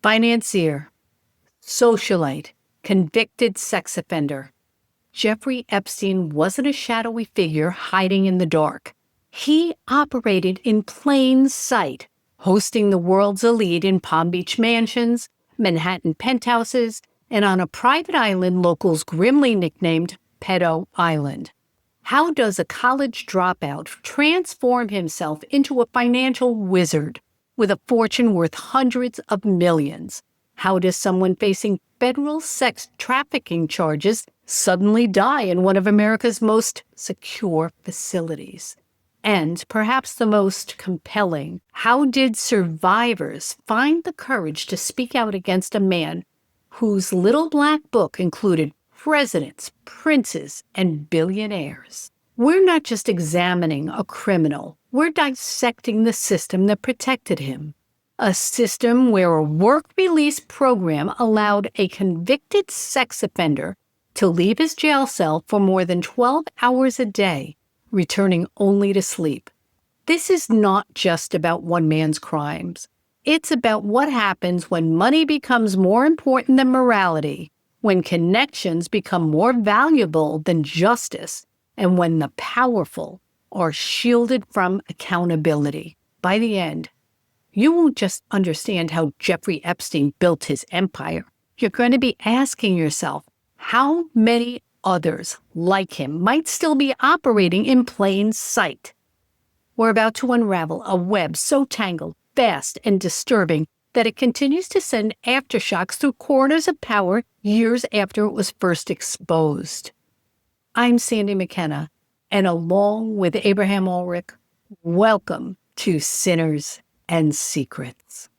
Financier, socialite, convicted sex offender. Jeffrey Epstein wasn't a shadowy figure hiding in the dark. He operated in plain sight, hosting the world's elite in Palm Beach mansions, Manhattan penthouses, and on a private island locals grimly nicknamed Pedo Island. How does a college dropout transform himself into a financial wizard with a fortune worth hundreds of millions? How does someone facing federal sex trafficking charges suddenly die in one of America's most secure facilities? And perhaps the most compelling, how did survivors find the courage to speak out against a man whose little black book included presidents, princes, and billionaires? We're not just examining a criminal, we're dissecting the system that protected him. A system where a work release program allowed a convicted sex offender to leave his jail cell for more than 12 hours a day, returning only to sleep. This is not just about one man's crimes. It's about what happens when money becomes more important than morality, when connections become more valuable than justice, and when the powerful are shielded from accountability. By the end, you won't just understand how Jeffrey Epstein built his empire. You're going to be asking yourself, how many others like him might still be operating in plain sight? We're about to unravel a web so tangled, vast, and disturbing that it continues to send aftershocks through corners of power years after it was first exposed. I'm Sandy McKenna, and along with Abraham Ulrich, welcome to Sinners and Secrets.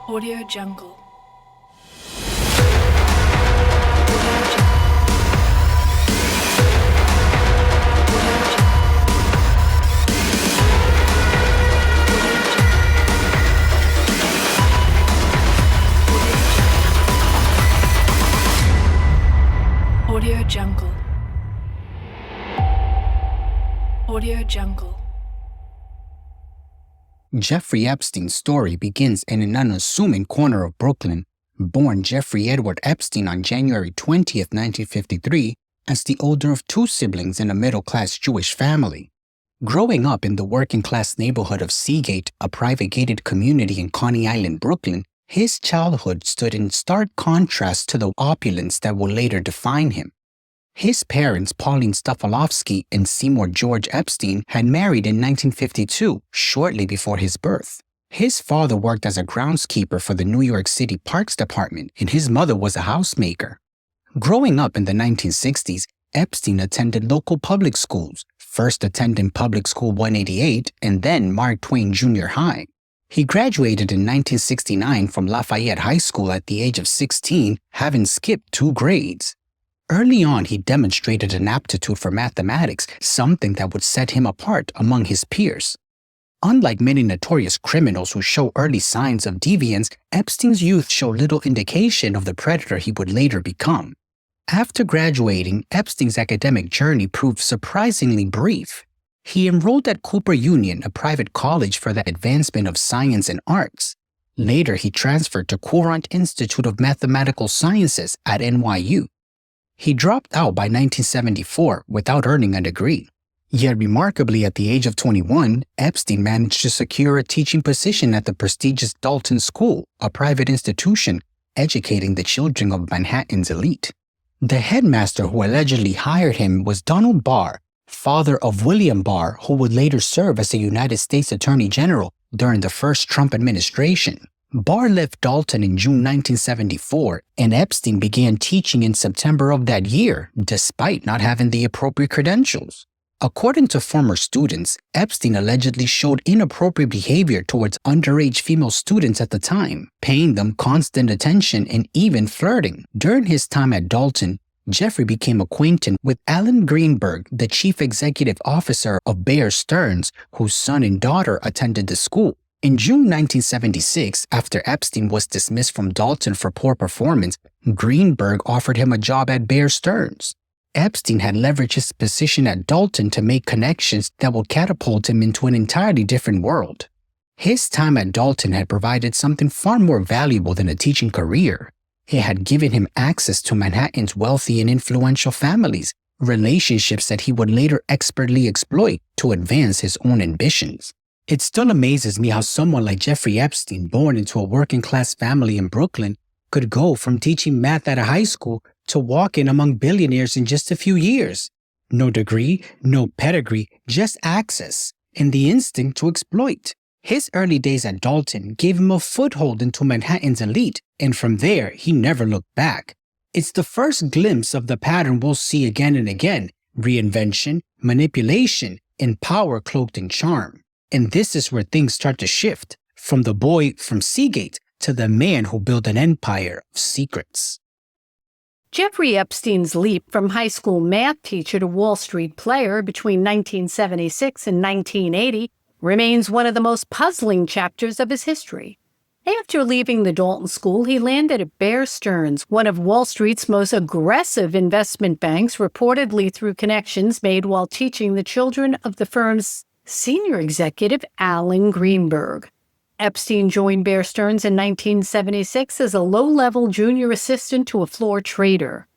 Audio Jungle. Audio Jungle. Audio Jungle. Jeffrey Epstein's story begins in an unassuming corner of Brooklyn. Born Jeffrey Edward Epstein on January 20th, 1953, as the older of two siblings in a middle-class Jewish family. Growing up in the working-class neighborhood of Seagate, a private gated community in Coney Island, Brooklyn, his childhood stood in stark contrast to the opulence that would later define him. His parents, Pauline Stofilovsky and Seymour George Epstein, had married in 1952, shortly before his birth. His father worked as a groundskeeper for the New York City Parks Department, and his mother was a housemaker. Growing up in the 1960s, Epstein attended local public schools, first attending Public School 188 and then Mark Twain Junior High. He graduated in 1969 from Lafayette High School at the age of 16, having skipped 2 grades. Early on, he demonstrated an aptitude for mathematics, something that would set him apart among his peers. Unlike many notorious criminals who show early signs of deviance, Epstein's youth showed little indication of the predator he would later become. After graduating, Epstein's academic journey proved surprisingly brief. He enrolled at Cooper Union, a private college for the advancement of science and arts. Later, he transferred to Courant Institute of Mathematical Sciences at NYU. He dropped out by 1974 without earning a degree. Yet remarkably, at the age of 21, Epstein managed to secure a teaching position at the prestigious Dalton School, a private institution educating the children of Manhattan's elite. The headmaster who allegedly hired him was Donald Barr, father of William Barr, who would later serve as a United States Attorney General during the first Trump administration. Barr left Dalton in June 1974, and Epstein began teaching in September of that year, despite not having the appropriate credentials. According to former students, Epstein allegedly showed inappropriate behavior towards underage female students at the time, paying them constant attention and even flirting. During his time at Dalton, Jeffrey became acquainted with Alan Greenberg, the chief executive officer of Bear Stearns, whose son and daughter attended the school. In June 1976, after Epstein was dismissed from Dalton for poor performance, Greenberg offered him a job at Bear Stearns. Epstein had leveraged his position at Dalton to make connections that would catapult him into an entirely different world. His time at Dalton had provided something far more valuable than a teaching career. It had given him access to Manhattan's wealthy and influential families, relationships that he would later expertly exploit to advance his own ambitions. It still amazes me how someone like Jeffrey Epstein, born into a working-class family in Brooklyn, could go from teaching math at a high school to walking among billionaires in just a few years. No degree, no pedigree, just access, and the instinct to exploit. His early days at Dalton gave him a foothold into Manhattan's elite, and from there, he never looked back. It's the first glimpse of the pattern we'll see again and again: reinvention, manipulation, and power cloaked in charm. And this is where things start to shift, from the boy from Seagate to the man who built an empire of secrets. Jeffrey Epstein's leap from high school math teacher to Wall Street player between 1976 and 1980 remains one of the most puzzling chapters of his history. After leaving the Dalton School, he landed at Bear Stearns, one of Wall Street's most aggressive investment banks, reportedly through connections made while teaching the children of the firm's senior executive, Alan Greenberg. Epstein joined Bear Stearns in 1976 as a low-level junior assistant to a floor trader.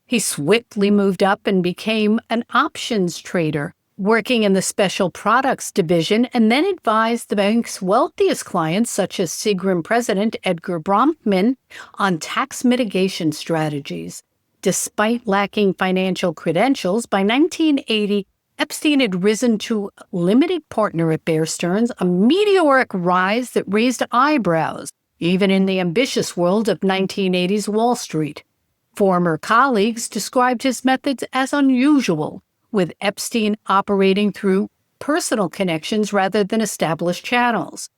He swiftly moved up and became an options trader, working in the special products division, and then advised the bank's wealthiest clients, such as Seagram president Edgar Bronfman, on tax mitigation strategies. Despite lacking financial credentials, by 1980, Epstein had risen to limited partner at Bear Stearns, a meteoric rise that raised eyebrows, even in the ambitious world of 1980s Wall Street. Former colleagues described his methods as unusual, with Epstein operating through personal connections rather than established channels.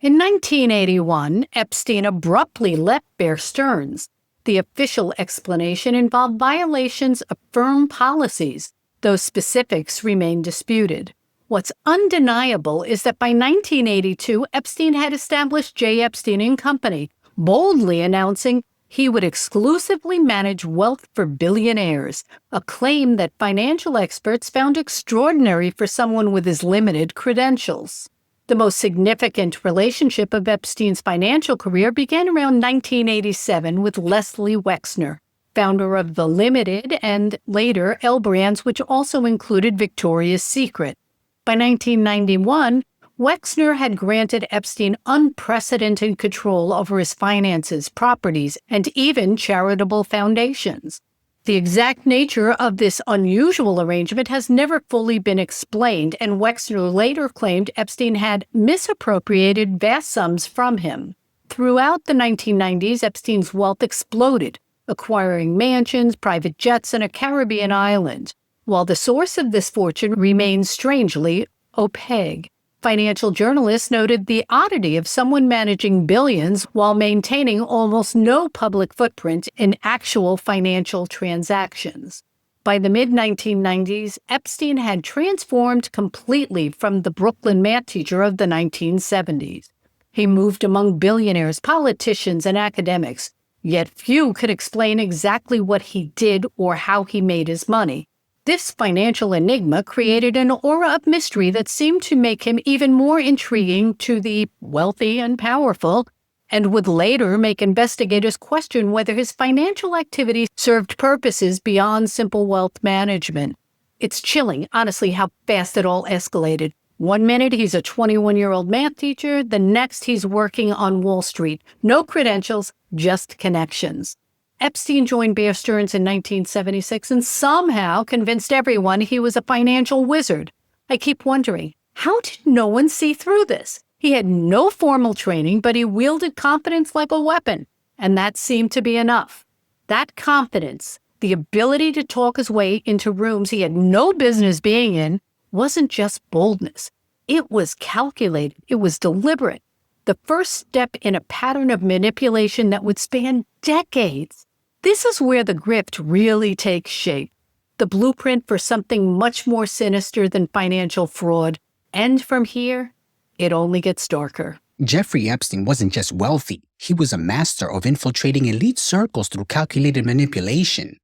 In 1981, Epstein abruptly left Bear Stearns. The official explanation involved violations of firm policies, though specifics remain disputed. What's undeniable is that by 1982, Epstein had established J. Epstein & Company, boldly announcing he would exclusively manage wealth for billionaires, a claim that financial experts found extraordinary for someone with his limited credentials. The most significant relationship of Epstein's financial career began around 1987 with Leslie Wexner, founder of The Limited and later L Brands, which also included Victoria's Secret. By 1991, Wexner had granted Epstein unprecedented control over his finances, properties, and even charitable foundations. The exact nature of this unusual arrangement has never fully been explained, and Wexner later claimed Epstein had misappropriated vast sums from him. Throughout the 1990s, Epstein's wealth exploded, acquiring mansions, private jets, and a Caribbean island, while the source of this fortune remains strangely opaque. Financial journalists noted the oddity of someone managing billions while maintaining almost no public footprint in actual financial transactions. By the mid-1990s, Epstein had transformed completely from the Brooklyn math teacher of the 1970s. He moved among billionaires, politicians, and academics, yet few could explain exactly what he did or how he made his money. This financial enigma created an aura of mystery that seemed to make him even more intriguing to the wealthy and powerful, and would later make investigators question whether his financial activities served purposes beyond simple wealth management. It's chilling, honestly, how fast it all escalated. One minute he's a 21-year-old math teacher, the next he's working on Wall Street. No credentials, just connections. Epstein joined Bear Stearns in 1976 and somehow convinced everyone he was a financial wizard. I keep wondering, how did no one see through this? He had no formal training, but he wielded confidence like a weapon, and that seemed to be enough. That confidence, the ability to talk his way into rooms he had no business being in, wasn't just boldness. It was calculated. It was deliberate. The first step in a pattern of manipulation that would span decades. This is where the grift really takes shape, the blueprint for something much more sinister than financial fraud. And from here, it only gets darker. Jeffrey Epstein wasn't just wealthy, he was a master of infiltrating elite circles through calculated manipulation.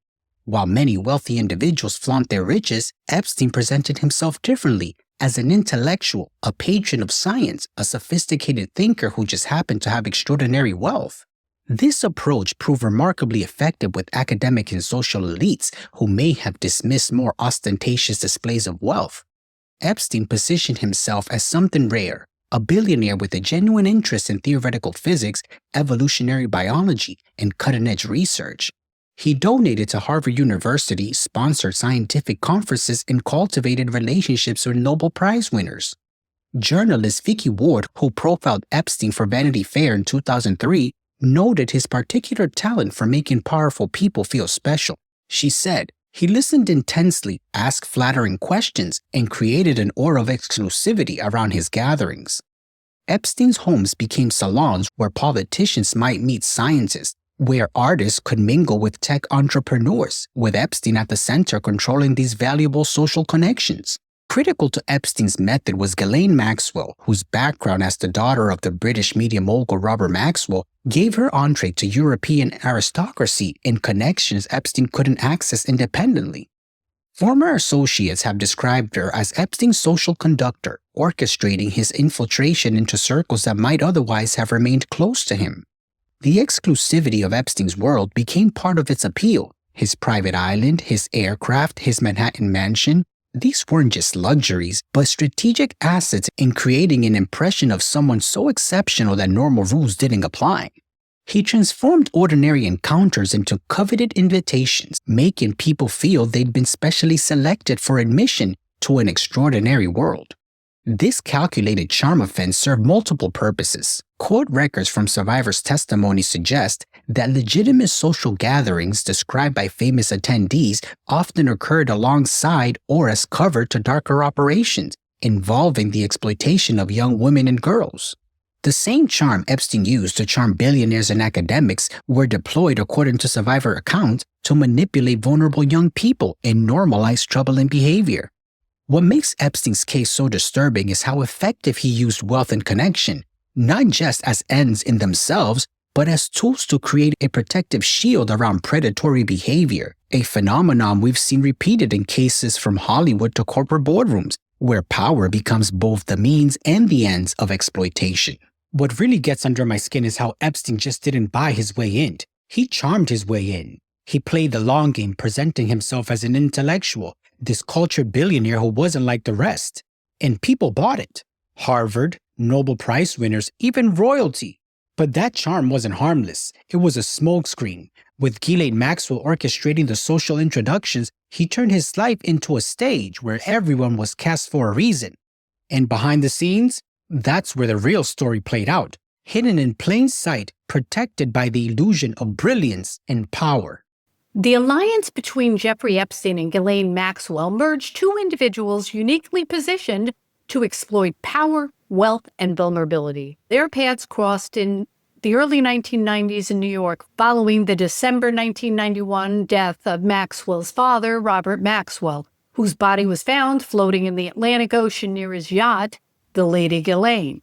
While many wealthy individuals flaunt their riches, Epstein presented himself differently, as an intellectual, a patron of science, a sophisticated thinker who just happened to have extraordinary wealth. This approach proved remarkably effective with academic and social elites who may have dismissed more ostentatious displays of wealth. Epstein positioned himself as something rare, a billionaire with a genuine interest in theoretical physics, evolutionary biology, and cutting-edge research. He donated to Harvard University, sponsored scientific conferences, and cultivated relationships with Nobel Prize winners. Journalist Vicky Ward, who profiled Epstein for Vanity Fair in 2003, noted his particular talent for making powerful people feel special. She said, "He listened intensely, asked flattering questions, and created an aura of exclusivity around his gatherings." Epstein's homes became salons where politicians might meet scientists, where artists could mingle with tech entrepreneurs, with Epstein at the center controlling these valuable social connections. Critical to Epstein's method was Ghislaine Maxwell, whose background as the daughter of the British media mogul Robert Maxwell gave her entree to European aristocracy and connections Epstein couldn't access independently. Former associates have described her as Epstein's social conductor, orchestrating his infiltration into circles that might otherwise have remained close to him. The exclusivity of Epstein's world became part of its appeal. His private island, his aircraft, his Manhattan mansion, these weren't just luxuries, but strategic assets in creating an impression of someone so exceptional that normal rules didn't apply. He transformed ordinary encounters into coveted invitations, making people feel they'd been specially selected for admission to an extraordinary world. This calculated charm offense served multiple purposes. Court records from survivors' testimony suggest that legitimate social gatherings described by famous attendees often occurred alongside or as cover to darker operations involving the exploitation of young women and girls. The same charm Epstein used to charm billionaires and academics were deployed, according to survivor accounts, to manipulate vulnerable young people and normalize troubling behavior. What makes Epstein's case so disturbing is how effective he used wealth and connection, not just as ends in themselves, but as tools to create a protective shield around predatory behavior, a phenomenon we've seen repeated in cases from Hollywood to corporate boardrooms, where power becomes both the means and the ends of exploitation. What really gets under my skin is how Epstein just didn't buy his way in. He charmed his way in. He played the long game, presenting himself as an intellectual, this cultured billionaire who wasn't like the rest. And people bought it. Harvard, Nobel Prize winners, even royalty. But that charm wasn't harmless. It was a smokescreen. With Ghislaine Maxwell orchestrating the social introductions, he turned his life into a stage where everyone was cast for a reason. And behind the scenes, that's where the real story played out, hidden in plain sight, protected by the illusion of brilliance and power. The alliance between Jeffrey Epstein and Ghislaine Maxwell merged two individuals uniquely positioned to exploit power, wealth, and vulnerability. Their paths crossed in the early 1990s in New York following the December 1991 death of Maxwell's father, Robert Maxwell, whose body was found floating in the Atlantic Ocean near his yacht, the Lady Ghislaine.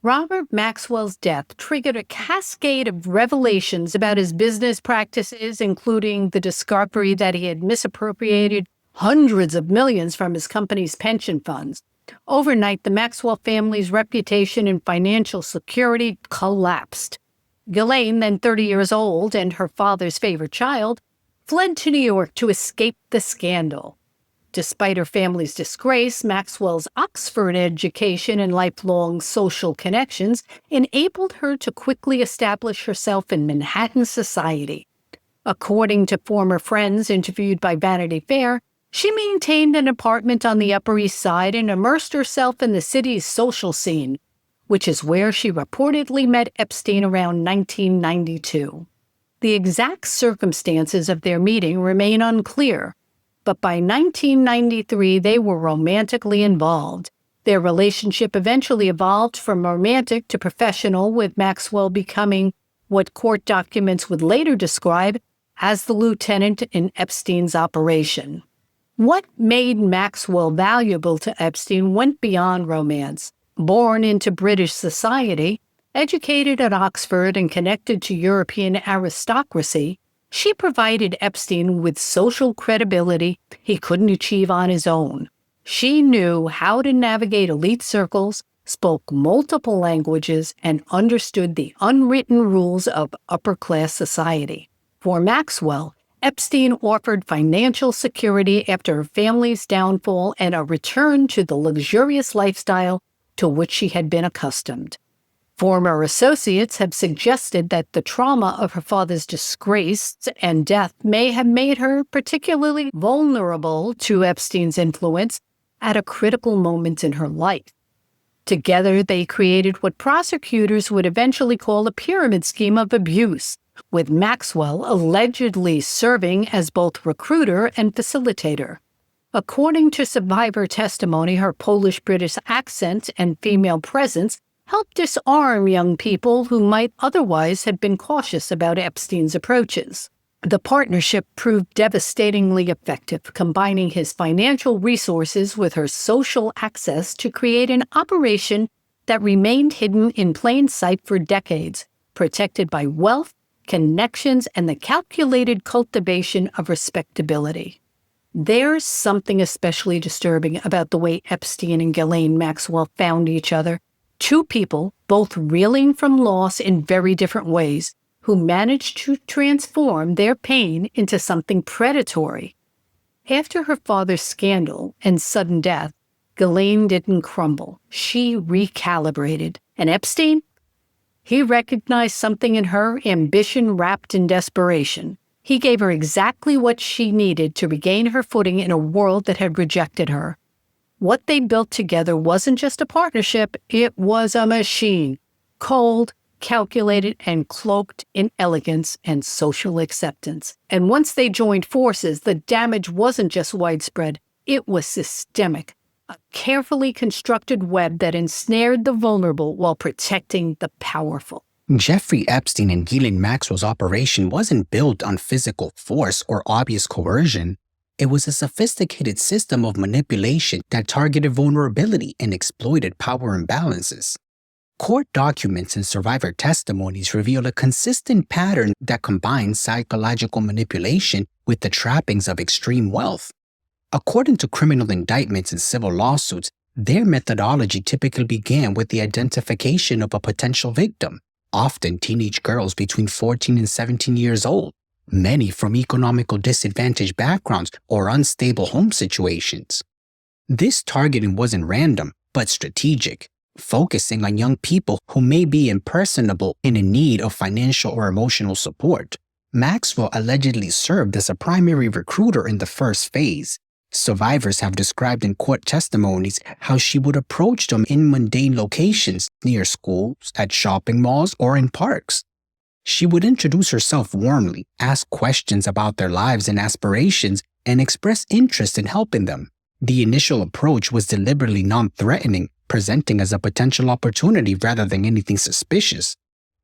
Robert Maxwell's death triggered a cascade of revelations about his business practices, including the discovery that he had misappropriated hundreds of millions from his company's pension funds. Overnight, the Maxwell family's reputation and financial security collapsed. Ghislaine, then 30 years old and her father's favorite child, fled to New York to escape the scandal. Despite her family's disgrace, Maxwell's Oxford education and lifelong social connections enabled her to quickly establish herself in Manhattan society. According to former friends interviewed by Vanity Fair, she maintained an apartment on the Upper East Side and immersed herself in the city's social scene, which is where she reportedly met Epstein around 1992. The exact circumstances of their meeting remain unclear, but by 1993 they were romantically involved. Their relationship eventually evolved from romantic to professional, with Maxwell becoming what court documents would later describe as the lieutenant in Epstein's operation. What made Maxwell valuable to Epstein went beyond romance. Born into British society, educated at Oxford and connected to European aristocracy, she provided Epstein with social credibility he couldn't achieve on his own. She knew how to navigate elite circles, spoke multiple languages, and understood the unwritten rules of upper-class society. For Maxwell, Epstein offered financial security after her family's downfall and a return to the luxurious lifestyle to which she had been accustomed. Former associates have suggested that the trauma of her father's disgrace and death may have made her particularly vulnerable to Epstein's influence at a critical moment in her life. Together, they created what prosecutors would eventually call a pyramid scheme of abuse, with Maxwell allegedly serving as both recruiter and facilitator. According to survivor testimony, her Polish-British accent and female presence helped disarm young people who might otherwise have been cautious about Epstein's approaches. The partnership proved devastatingly effective, combining his financial resources with her social access to create an operation that remained hidden in plain sight for decades, protected by wealth, connections, and the calculated cultivation of respectability. There's something especially disturbing about the way Epstein and Ghislaine Maxwell found each other. Two people, both reeling from loss in very different ways, who managed to transform their pain into something predatory. After her father's scandal and sudden death, Ghislaine didn't crumble. She recalibrated. And Epstein? He recognized something in her, ambition wrapped in desperation. He gave her exactly what she needed to regain her footing in a world that had rejected her. What they built together wasn't just a partnership, it was a machine. Cold, calculated, and cloaked in elegance and social acceptance. And once they joined forces, the damage wasn't just widespread, it was systemic. A carefully constructed web that ensnared the vulnerable while protecting the powerful. Jeffrey Epstein and Ghislaine Maxwell's operation wasn't built on physical force or obvious coercion. It was a sophisticated system of manipulation that targeted vulnerability and exploited power imbalances. Court documents and survivor testimonies reveal a consistent pattern that combines psychological manipulation with the trappings of extreme wealth. According to criminal indictments and civil lawsuits, their methodology typically began with the identification of a potential victim, often teenage girls between 14 and 17 years old, many from economical disadvantaged backgrounds or unstable home situations. This targeting wasn't random, but strategic, focusing on young people who may be impersonable and in need of financial or emotional support. Maxwell allegedly served as a primary recruiter in the first phase. Survivors have described in court testimonies how she would approach them in mundane locations near schools, at shopping malls, or in parks. She would introduce herself warmly, ask questions about their lives and aspirations, and express interest in helping them. The initial approach was deliberately non-threatening, presenting as a potential opportunity rather than anything suspicious.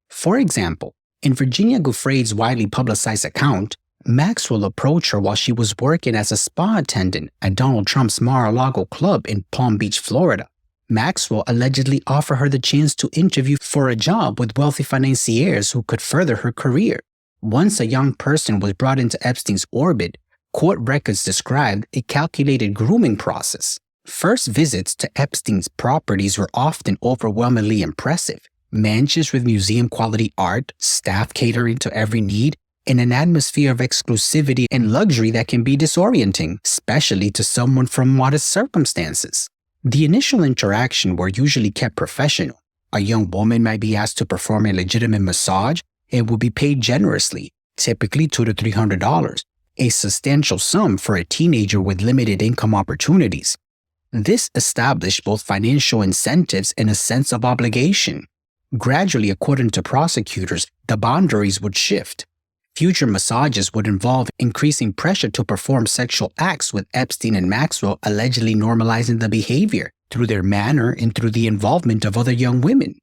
For example, in Virginia Giuffre's widely publicized account, Maxwell approached her while she was working as a spa attendant at Donald Trump's Mar-a-Lago club in Palm Beach, Florida. Maxwell allegedly offered her the chance to interview for a job with wealthy financiers who could further her career. Once a young person was brought into Epstein's orbit, court records described a calculated grooming process. First visits to Epstein's properties were often overwhelmingly impressive. Mansions with museum-quality art, staff catering to every need, and an atmosphere of exclusivity and luxury that can be disorienting, especially to someone from modest circumstances. The initial interaction were usually kept professional. A young woman might be asked to perform a legitimate massage and would be paid generously, typically $200 to $300, a substantial sum for a teenager with limited income opportunities. This established both financial incentives and a sense of obligation. Gradually, according to prosecutors, the boundaries would shift. Future massages would involve increasing pressure to perform sexual acts, with Epstein and Maxwell allegedly normalizing the behavior through their manner and through the involvement of other young women.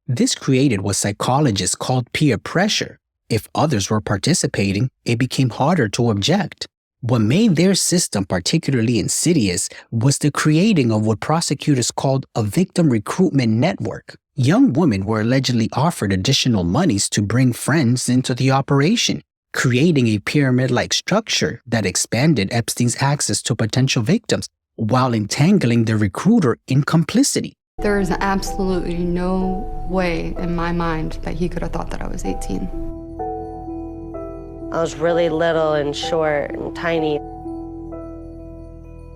This created what psychologists called peer pressure. If others were participating, it became harder to object. What made their system particularly insidious was the creating of what prosecutors called a victim recruitment network. Young women were allegedly offered additional monies to bring friends into the operation, creating a pyramid-like structure that expanded Epstein's access to potential victims while entangling the recruiter in complicity. There is absolutely no way in my mind that he could have thought that I was 18. I was really little and short and tiny.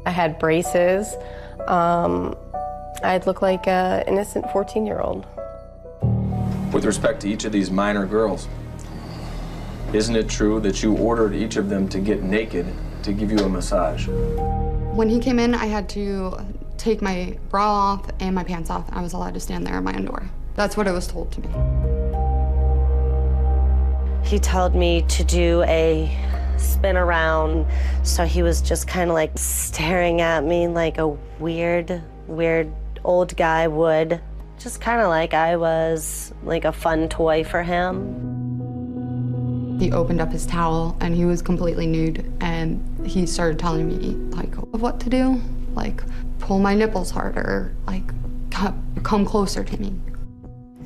I had braces. I'd look like an innocent 14-year-old. With respect to each of these minor girls, isn't it true that you ordered each of them to get naked to give you a massage? When he came in, I had to take my bra off and my pants off. I was allowed to stand there in my underwear. That's what I was told to me. He told me to do a spin around, so he was just kind of like staring at me like a weird old guy would. Just kind of like I was like a fun toy for him. He opened up his towel and he was completely nude, and he started telling me like what to do, like pull my nipples harder, like come closer to me.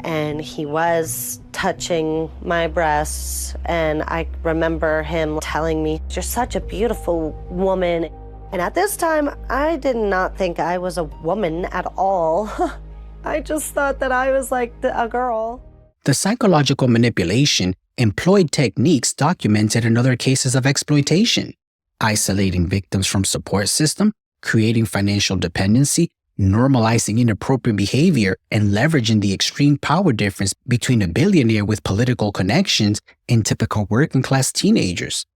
And he was touching my breasts, and I remember him telling me, "You're such a beautiful woman." And at this time, I did not think I was a woman at all. I just thought that I was like a girl. The psychological manipulation employed techniques documented in other cases of exploitation, isolating victims from support system, creating financial dependency, normalizing inappropriate behavior, and leveraging the extreme power difference between a billionaire with political connections and typical working-class teenagers.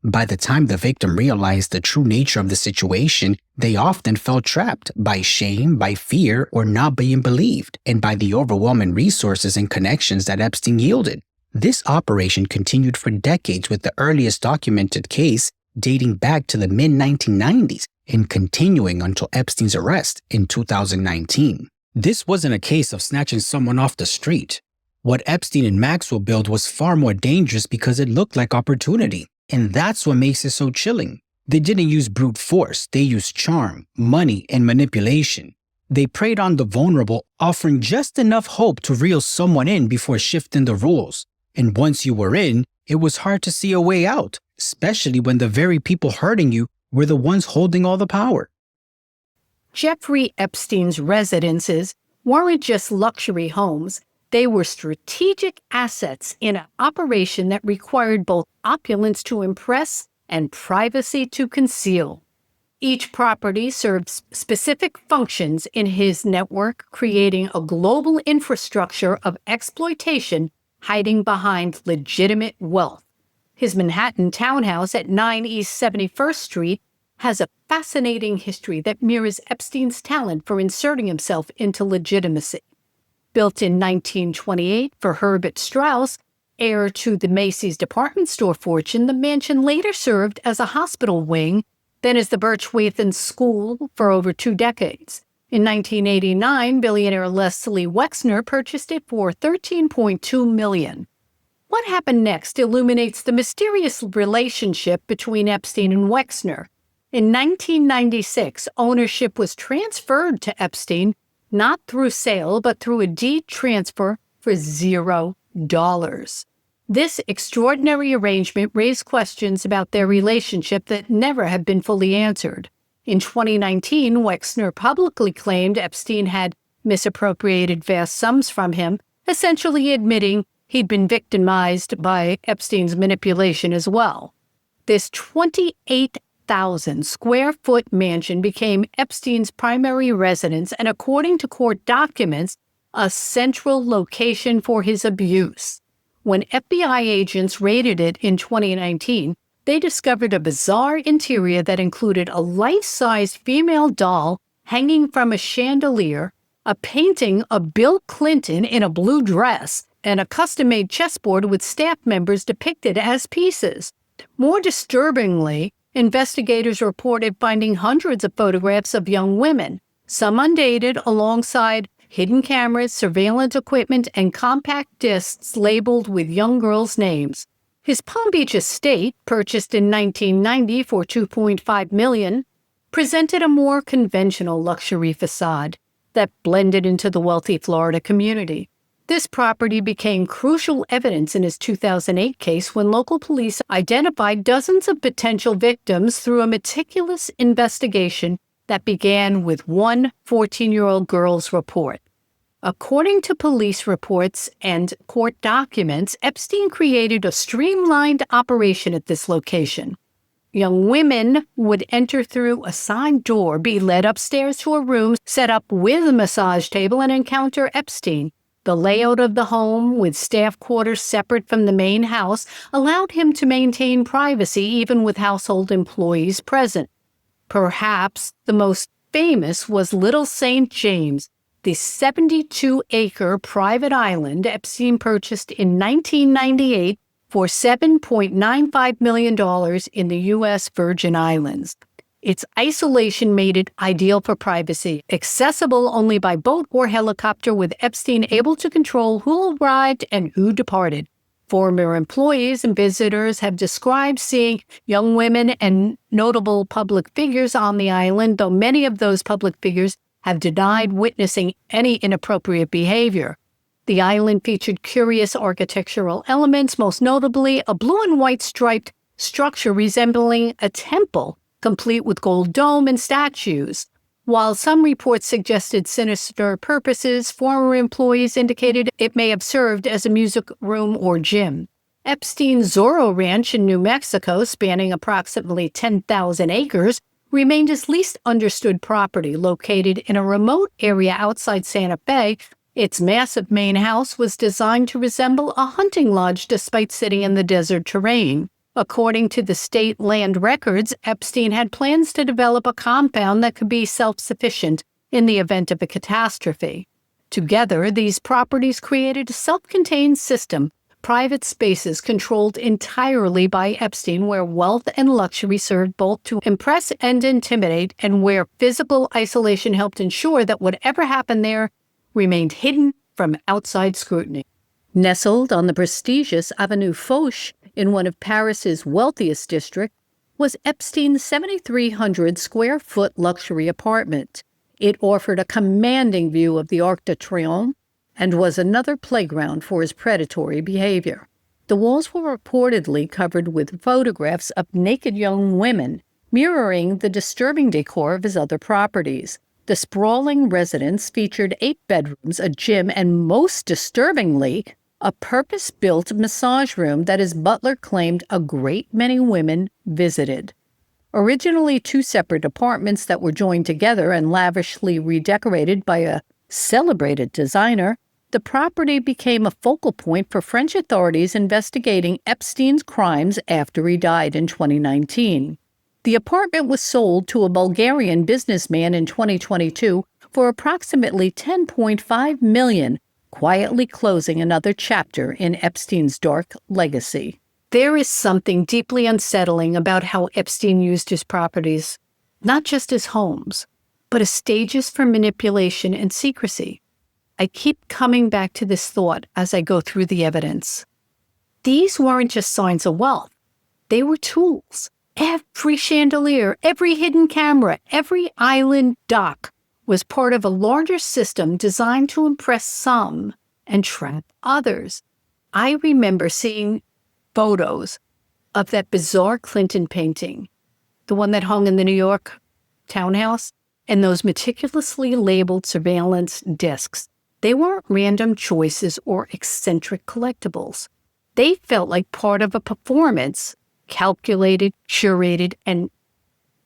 By the time the victim realized the true nature of the situation, they often felt trapped by shame, by fear, or not being believed, and by the overwhelming resources and connections that Epstein yielded. This operation continued for decades, with the earliest documented case dating back to the mid-1990s and continuing until Epstein's arrest in 2019. This wasn't a case of snatching someone off the street. What Epstein and Maxwell built was far more dangerous because it looked like opportunity. And that's what makes it so chilling. They didn't use brute force. They used charm, money, and manipulation. They preyed on the vulnerable, offering just enough hope to reel someone in before shifting the rules. And once you were in, it was hard to see a way out, especially when the very people hurting you were the ones holding all the power. Jeffrey Epstein's residences weren't just luxury homes. They were strategic assets in an operation that required both opulence to impress and privacy to conceal. Each property served specific functions in his network, creating a global infrastructure of exploitation hiding behind legitimate wealth. His Manhattan townhouse at 9 East 71st Street has a fascinating history that mirrors Epstein's talent for inserting himself into legitimacy. Built in 1928 for Herbert Strauss, heir to the Macy's department store fortune, the mansion later served as a hospital wing, then as the Birchwathan School for over 2 decades. In 1989, billionaire Leslie Wexner purchased it for $13.2 million. What happened next illuminates the mysterious relationship between Epstein and Wexner. In 1996, ownership was transferred to Epstein, not through sale, but through a deed transfer for $0. This extraordinary arrangement raised questions about their relationship that never have been fully answered. In 2019, Wexner publicly claimed Epstein had misappropriated vast sums from him, essentially admitting he'd been victimized by Epstein's manipulation as well. This 28,000-square-foot mansion became Epstein's primary residence and, according to court documents, a central location for his abuse. When FBI agents raided it in 2019, they discovered a bizarre interior that included a life-size female doll hanging from a chandelier, a painting of Bill Clinton in a blue dress, and a custom-made chessboard with staff members depicted as pieces. More disturbingly, investigators reported finding hundreds of photographs of young women, some undated, alongside hidden cameras, surveillance equipment, and compact discs labeled with young girls' names. His Palm Beach estate, purchased in 1990 for $2.5 million, presented a more conventional luxury facade that blended into the wealthy Florida community. This property became crucial evidence in his 2008 case when local police identified dozens of potential victims through a meticulous investigation that began with one 14-year-old girl's report. According to police reports and court documents, Epstein created a streamlined operation at this location. Young women would enter through a side door, be led upstairs to a room set up with a massage table, and encounter Epstein. The layout of the home, with staff quarters separate from the main house, allowed him to maintain privacy even with household employees present. Perhaps the most famous was Little St. James, the 72-acre private island Epstein purchased in 1998 for $7.95 million in the U.S. Virgin Islands. Its isolation made it ideal for privacy, accessible only by boat or helicopter, with Epstein able to control who arrived and who departed. Former employees and visitors have described seeing young women and notable public figures on the island, though many of those public figures have denied witnessing any inappropriate behavior. The island featured curious architectural elements, most notably a blue and white striped structure resembling a temple, complete with gold dome and statues. While some reports suggested sinister purposes, former employees indicated it may have served as a music room or gym. Epstein's Zorro Ranch in New Mexico, spanning approximately 10,000 acres, remained his least understood property. Located in a remote area outside Santa Fe, its massive main house was designed to resemble a hunting lodge despite sitting in the desert terrain. According to the state land records, Epstein had plans to develop a compound that could be self-sufficient in the event of a catastrophe. Together, these properties created a self-contained system, private spaces controlled entirely by Epstein, where wealth and luxury served both to impress and intimidate, and where physical isolation helped ensure that whatever happened there remained hidden from outside scrutiny. Nestled on the prestigious Avenue Foch in one of Paris's wealthiest districts was Epstein's 7,300-square-foot luxury apartment. It offered a commanding view of the Arc de Triomphe and was another playground for his predatory behavior. The walls were reportedly covered with photographs of naked young women, mirroring the disturbing decor of his other properties. The sprawling residence featured 8 bedrooms, a gym, and most disturbingly, a purpose-built massage room that his butler claimed a great many women visited. Originally 2 separate apartments that were joined together and lavishly redecorated by a celebrated designer, the property became a focal point for French authorities investigating Epstein's crimes after he died in 2019. The apartment was sold to a Bulgarian businessman in 2022 for approximately $10.5 million, quietly closing another chapter in Epstein's dark legacy. There is something deeply unsettling about how Epstein used his properties, not just as homes, but as stages for manipulation and secrecy. I keep coming back to this thought as I go through the evidence. These weren't just signs of wealth. They were tools. Every chandelier, every hidden camera, every island dock was part of a larger system designed to impress some and trap others. I remember seeing photos of that bizarre Clinton painting, the one that hung in the New York townhouse, and those meticulously labeled surveillance discs. They weren't random choices or eccentric collectibles. They felt like part of a performance, calculated, curated, and,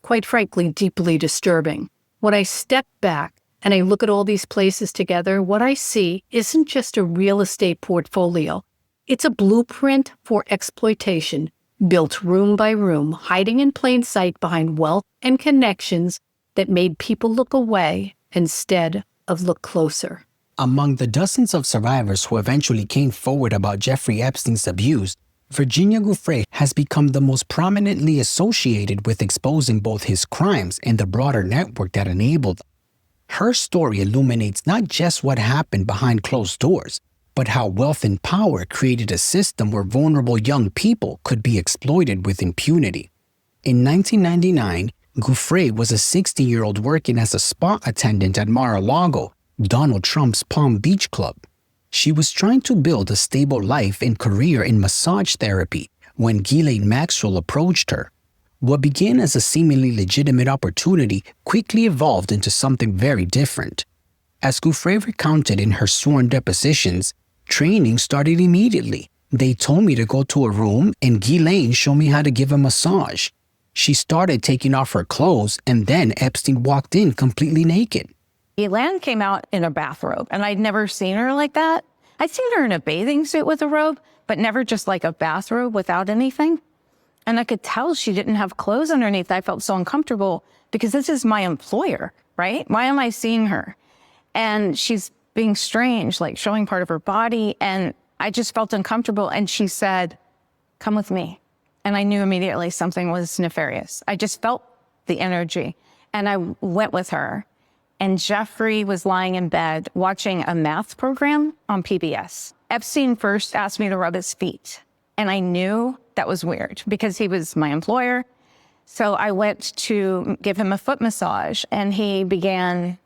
quite frankly, deeply disturbing. When I step back and I look at all these places together, what I see isn't just a real estate portfolio. It's a blueprint for exploitation, built room by room, hiding in plain sight behind wealth and connections that made people look away instead of look closer. Among the dozens of survivors who eventually came forward about Jeffrey Epstein's abuse, Virginia Giuffre has become the most prominently associated with exposing both his crimes and the broader network that enabled them. Her story illuminates not just what happened behind closed doors, but how wealth and power created a system where vulnerable young people could be exploited with impunity. In 1999, Giuffre was a 60-year-old working as a spa attendant at Mar-a-Lago, Donald Trump's Palm Beach club. She was trying to build a stable life and career in massage therapy when Ghislaine Maxwell approached her. What began as a seemingly legitimate opportunity quickly evolved into something very different. As Giuffre recounted in her sworn depositions, training started immediately. They told me to go to a room and Ghislaine showed me how to give a massage. She started taking off her clothes and then Epstein walked in completely naked. Ghislaine came out in a bathrobe and I'd never seen her like that. I'd seen her in a bathing suit with a robe, but never just like a bathrobe without anything. And I could tell she didn't have clothes underneath. I felt so uncomfortable because this is my employer, right? Why am I seeing her? And she's being strange, like showing part of her body. And I just felt uncomfortable. And she said, "Come with me." And I knew immediately something was nefarious. I just felt the energy. And I went with her. And Jeffrey was lying in bed watching a math program on PBS. Epstein first asked me to rub his feet. And I knew that was weird because he was my employer. So I went to give him a foot massage and he began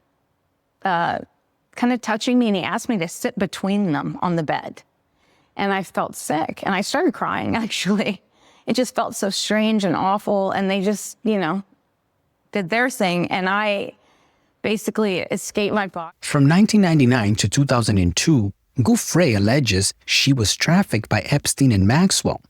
kind of touching me and he asked me to sit between them on the bed. And I felt sick and I started crying, actually. It just felt so strange and awful. And they just, did their thing. And I basically escaped my body. From 1999 to 2002, Giuffre alleges she was trafficked by Epstein and Maxwell.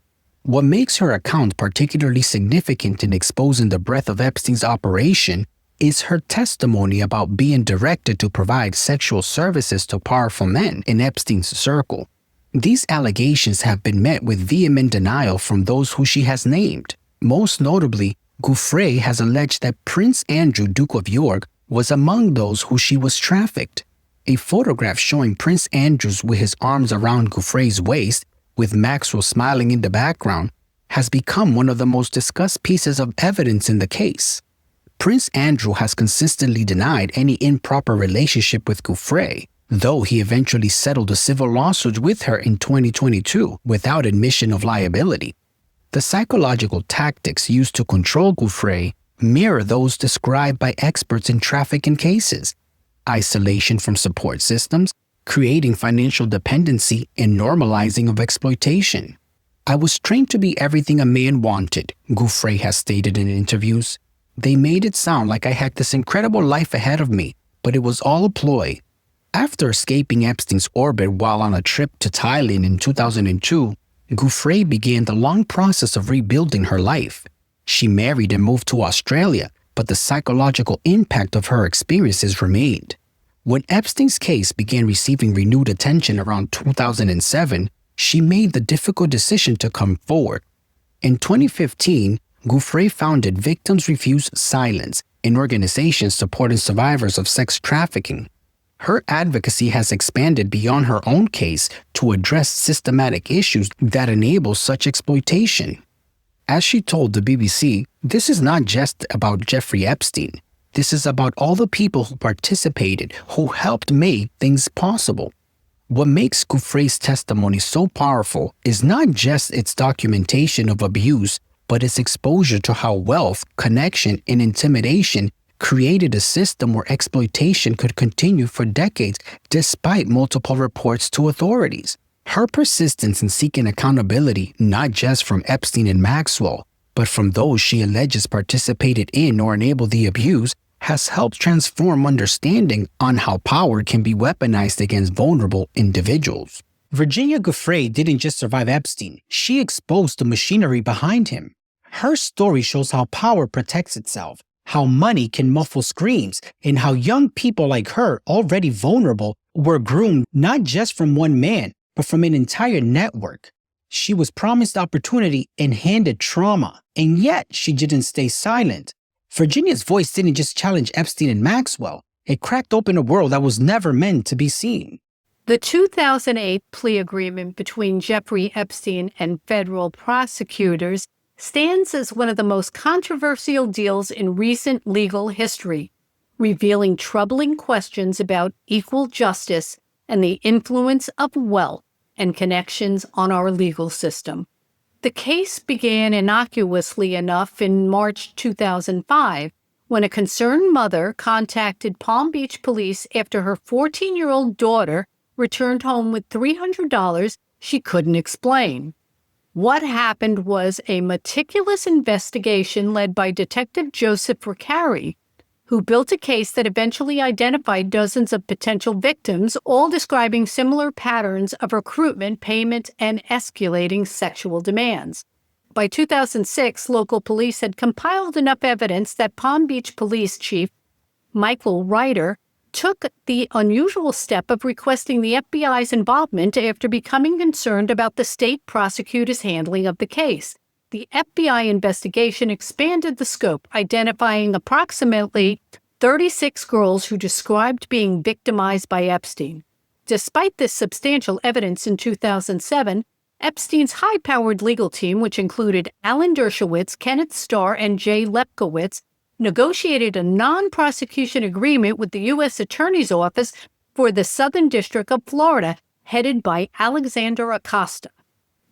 What makes her account particularly significant in exposing the breadth of Epstein's operation is her testimony about being directed to provide sexual services to powerful men in Epstein's circle. These allegations have been met with vehement denial from those who she has named. Most notably, Giuffre has alleged that Prince Andrew, Duke of York, was among those who she was trafficked. A photograph showing Prince Andrews with his arms around Giuffre's waist, with Maxwell smiling in the background, has become one of the most discussed pieces of evidence in the case. Prince Andrew has consistently denied any improper relationship with Giuffre, though he eventually settled a civil lawsuit with her in 2022 without admission of liability. The psychological tactics used to control Giuffre mirror those described by experts in trafficking cases: isolation from support systems, creating financial dependency, and normalizing of exploitation. "I was trained to be everything a man wanted," Giuffre has stated in interviews. "They made it sound like I had this incredible life ahead of me, but it was all a ploy." After escaping Epstein's orbit while on a trip to Thailand in 2002, Giuffre began the long process of rebuilding her life. She married and moved to Australia, but the psychological impact of her experiences remained. When Epstein's case began receiving renewed attention around 2007, she made the difficult decision to come forward. In 2015, Giuffre founded Victims Refuse Silence, an organization supporting survivors of sex trafficking. Her advocacy has expanded beyond her own case to address systematic issues that enable such exploitation. As she told the BBC, "This is not just about Jeffrey Epstein. This is about all the people who participated, who helped make things possible." What makes Giuffre's testimony so powerful is not just its documentation of abuse, but its exposure to how wealth, connection, and intimidation created a system where exploitation could continue for decades despite multiple reports to authorities. Her persistence in seeking accountability, not just from Epstein and Maxwell, but from those she alleges participated in or enabled the abuse, has helped transform understanding on how power can be weaponized against vulnerable individuals. Virginia Giuffre didn't just survive Epstein, she exposed the machinery behind him. Her story shows how power protects itself, how money can muffle screams, and how young people like her, already vulnerable, were groomed not just from one man, but from an entire network. She was promised opportunity and handed trauma, and yet she didn't stay silent. Virginia's voice didn't just challenge Epstein and Maxwell, it cracked open a world that was never meant to be seen. The 2008 plea agreement between Jeffrey Epstein and federal prosecutors stands as one of the most controversial deals in recent legal history, revealing troubling questions about equal justice and the influence of wealth and connections on our legal system. The case began innocuously enough in March 2005 when a concerned mother contacted Palm Beach police after her 14-year-old daughter returned home with $300 she couldn't explain. What happened was a meticulous investigation led by Detective Giuffre, who built a case that eventually identified dozens of potential victims, all describing similar patterns of recruitment, payment, and escalating sexual demands. By 2006, local police had compiled enough evidence that Palm Beach Police Chief Michael Ryder took the unusual step of requesting the FBI's involvement after becoming concerned about the state prosecutor's handling of the case. The FBI investigation expanded the scope, identifying approximately 36 girls who described being victimized by Epstein. Despite this substantial evidence in 2007, Epstein's high-powered legal team, which included Alan Dershowitz, Kenneth Starr, and Jay Lepkowitz, negotiated a non-prosecution agreement with the U.S. Attorney's Office for the Southern District of Florida, headed by Alexander Acosta.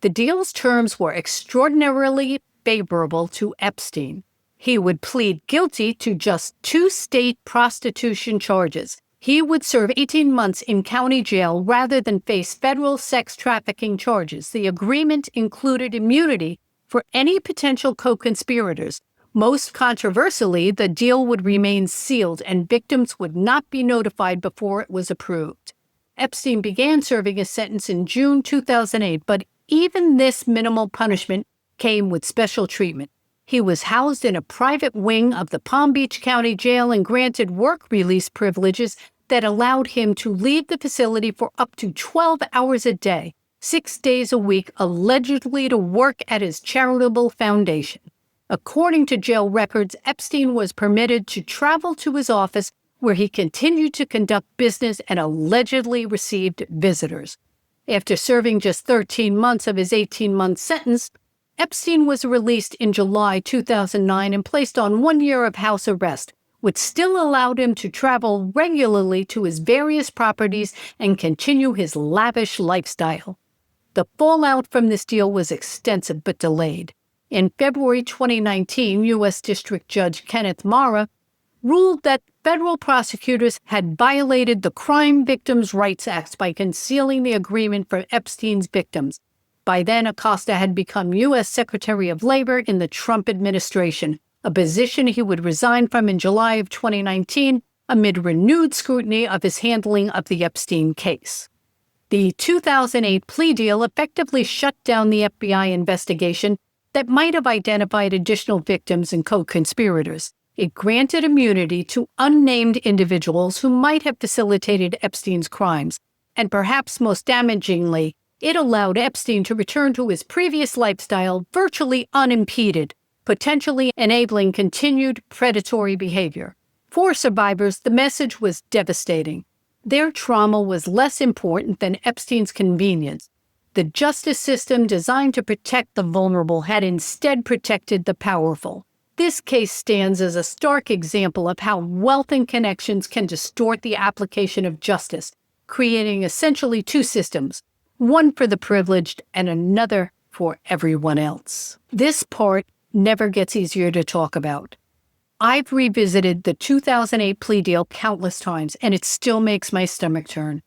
The deal's terms were extraordinarily favorable to Epstein. He would plead guilty to just 2 state prostitution charges. He would serve 18 months in county jail rather than face federal sex trafficking charges. The agreement included immunity for any potential co-conspirators. Most controversially, the deal would remain sealed and victims would not be notified before it was approved. Epstein began serving his sentence in June 2008, but even this minimal punishment came with special treatment. He was housed in a private wing of the Palm Beach County Jail and granted work release privileges that allowed him to leave the facility for up to 12 hours a day, 6 days a week, allegedly to work at his charitable foundation. According to jail records, Epstein was permitted to travel to his office where he continued to conduct business and allegedly received visitors. After serving just 13 months of his 18-month sentence, Epstein was released in July 2009 and placed on 1 year of house arrest, which still allowed him to travel regularly to his various properties and continue his lavish lifestyle. The fallout from this deal was extensive but delayed. In February 2019, U.S. District Judge Kenneth Mara ruled that federal prosecutors had violated the Crime Victims' Rights Act by concealing the agreement for Epstein's victims. By then, Acosta had become U.S. Secretary of Labor in the Trump administration, a position he would resign from in July of 2019 amid renewed scrutiny of his handling of the Epstein case. The 2008 plea deal effectively shut down the FBI investigation that might have identified additional victims and co-conspirators. It granted immunity to unnamed individuals who might have facilitated Epstein's crimes, and perhaps most damagingly, it allowed Epstein to return to his previous lifestyle virtually unimpeded, potentially enabling continued predatory behavior. For survivors, the message was devastating. Their trauma was less important than Epstein's convenience. The justice system designed to protect the vulnerable had instead protected the powerful. This case stands as a stark example of how wealth and connections can distort the application of justice, creating essentially 2 systems, one for the privileged and another for everyone else. This part never gets easier to talk about. I've revisited the 2008 plea deal countless times, and it still makes my stomach turn.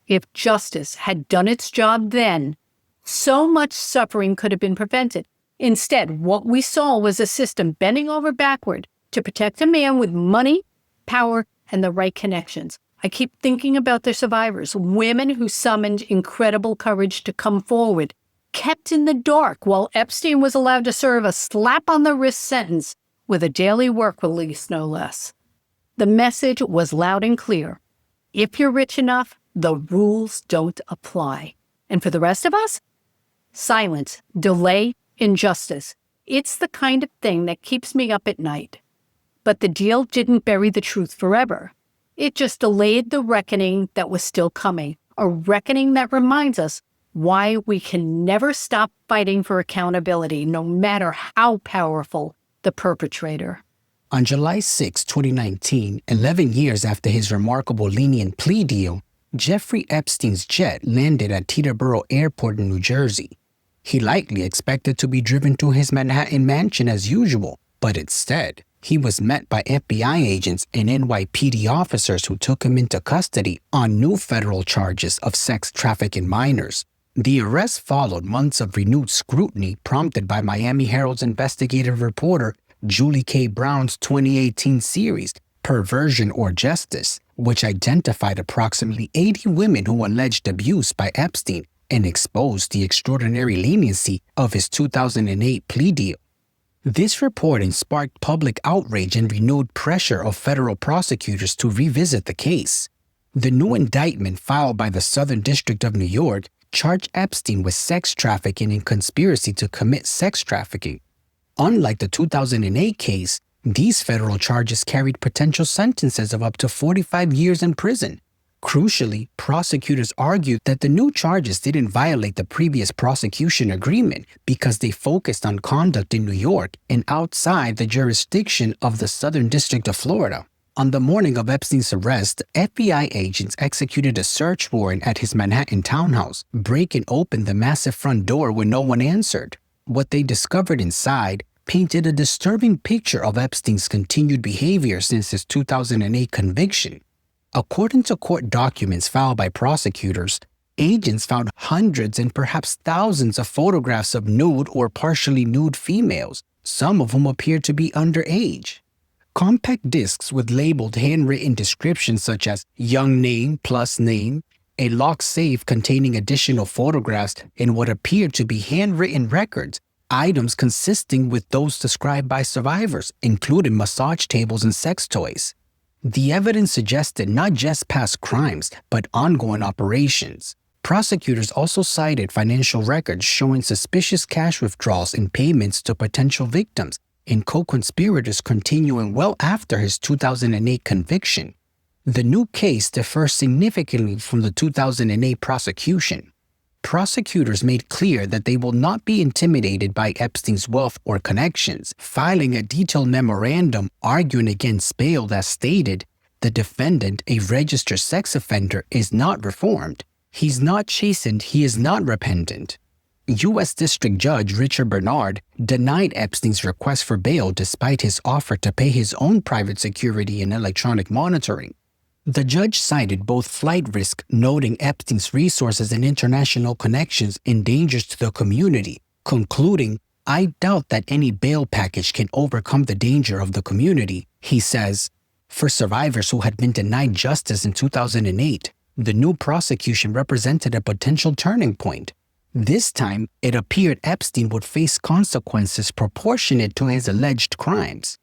If justice had done its job then, so much suffering could have been prevented. Instead, what we saw was a system bending over backward to protect a man with money, power, and the right connections. I keep thinking about the survivors, women who summoned incredible courage to come forward, kept in the dark while Epstein was allowed to serve a slap-on-the-wrist sentence with a daily work release, no less. The message was loud and clear. If you're rich enough, the rules don't apply. And for the rest of us? Silence, delay, injustice. It's the kind of thing that keeps me up at night. But the deal didn't bury the truth forever. It just delayed the reckoning that was still coming, a reckoning that reminds us why we can never stop fighting for accountability, no matter how powerful the perpetrator. On July 6, 2019, 11 years after his remarkable lenient plea deal, Jeffrey Epstein's jet landed at Teterboro Airport in New Jersey. He likely expected to be driven to his Manhattan mansion as usual, but instead, he was met by FBI agents and NYPD officers who took him into custody on new federal charges of sex trafficking minors. The arrest followed months of renewed scrutiny prompted by Miami Herald's investigative reporter Julie K. Brown's 2018 series, Perversion or Justice, which identified approximately 80 women who alleged abuse by Epstein and exposed the extraordinary leniency of his 2008 plea deal. This reporting sparked public outrage and renewed pressure of federal prosecutors to revisit the case. The new indictment filed by the Southern District of New York charged Epstein with sex trafficking and conspiracy to commit sex trafficking. Unlike the 2008 case, these federal charges carried potential sentences of up to 45 years in prison. Crucially, prosecutors argued that the new charges didn't violate the previous prosecution agreement because they focused on conduct in New York and outside the jurisdiction of the Southern District of Florida. On the morning of Epstein's arrest, FBI agents executed a search warrant at his Manhattan townhouse, breaking open the massive front door when no one answered. What they discovered inside painted a disturbing picture of Epstein's continued behavior since his 2008 conviction. According to court documents filed by prosecutors, agents found hundreds and perhaps thousands of photographs of nude or partially nude females, some of whom appeared to be underage. Compact discs with labeled handwritten descriptions such as young name plus name, a locked safe containing additional photographs, and what appeared to be handwritten records, items consisting with those described by survivors, including massage tables and sex toys. The evidence suggested not just past crimes, but ongoing operations. Prosecutors also cited financial records showing suspicious cash withdrawals and payments to potential victims, and co-conspirators continuing well after his 2008 conviction. The new case differs significantly from the 2008 prosecution. Prosecutors made clear that they will not be intimidated by Epstein's wealth or connections, filing a detailed memorandum arguing against bail that stated, "The defendant, a registered sex offender, is not reformed. He's not chastened, he is not repentant." U.S. District Judge Richard Bernard denied Epstein's request for bail despite his offer to pay his own private security and electronic monitoring. The judge cited both flight risk, noting Epstein's resources and international connections and dangers to the community, concluding, "I doubt that any bail package can overcome the danger of the community." He says, for survivors who had been denied justice in 2008, the new prosecution represented a potential turning point. This time, it appeared Epstein would face consequences proportionate to his alleged crimes.